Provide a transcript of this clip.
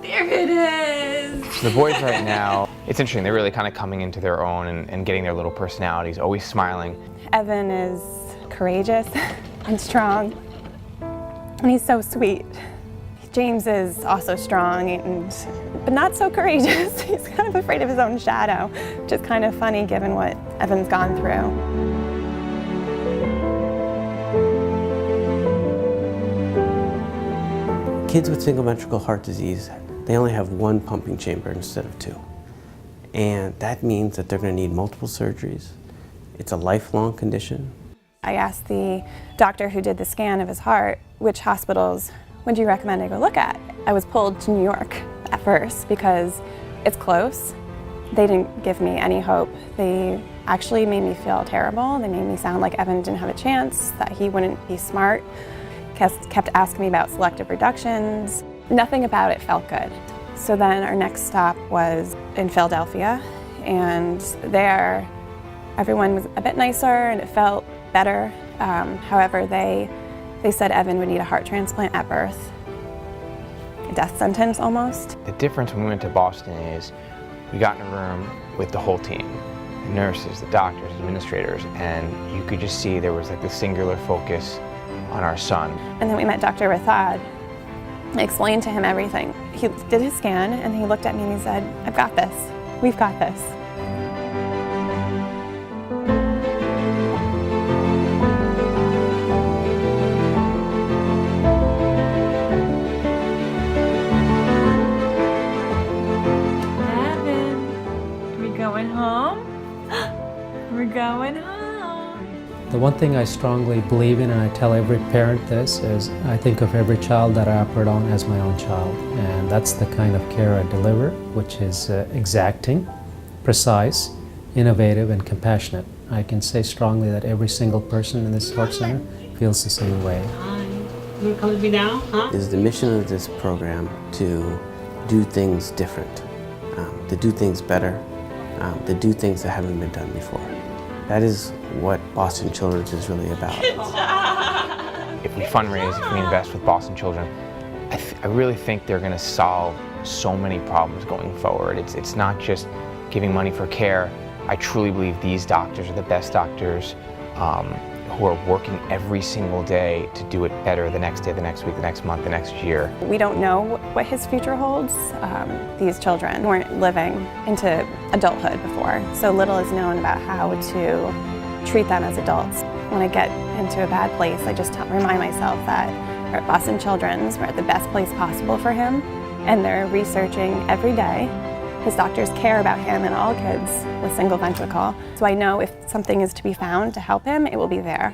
There it is! So the boys right now, it's interesting, they're really kind of coming into their own and getting their little personalities, always smiling. Evan is courageous and strong, and he's so sweet. James is also strong, but not so courageous. He's kind of afraid of his own shadow, which is kind of funny given what Evan's gone through. Kids with single ventricle heart disease, they only have one pumping chamber instead of two. And that means that they're going to need multiple surgeries. It's a lifelong condition. I asked the doctor who did the scan of his heart, which hospitals would you recommend I go look at? I was pulled to New York at first because it's close. They didn't give me any hope. They actually made me feel terrible. They made me sound like Evan didn't have a chance, that he wouldn't be smart. Kept asking me about selective reductions. Nothing about it felt good. So then our next stop was in Philadelphia, and there everyone was a bit nicer and it felt better. However, they said Evan would need a heart transplant at birth. A death sentence almost. The difference when we went to Boston is we got in a room with the whole team, the nurses, the doctors, administrators, and you could just see there was like this singular focus on our son. And then we met Dr. Rathod. I explained to him everything. He did his scan and he looked at me and he said, "I've got this. We've got this." Going home? We're going home. The one thing I strongly believe in, and I tell every parent this, is I think of every child that I operate on as my own child. And that's the kind of care I deliver, which is exacting, precise, innovative, and compassionate. I can say strongly that every single person in this heart center feels the same way. You come with me now, huh? Is the mission of this program to do things different, to do things better, to do things that haven't been done before. That is what Boston Children's is really about. If we fundraise, if we invest with Boston Children, I really think they're going to solve so many problems going forward. It's not just giving money for care. I truly believe these doctors are the best doctors who are working every single day to do it better the next day, the next week, the next month, the next year. We don't know what his future holds. These children weren't living into adulthood before, so little is known about how to treat them as adults. When I get into a bad place, I just remind myself that we're at Boston Children's, we're at the best place possible for him, and they're researching every day. His doctors care about him and all kids with single ventricle, so I know if something is to be found to help him, it will be there.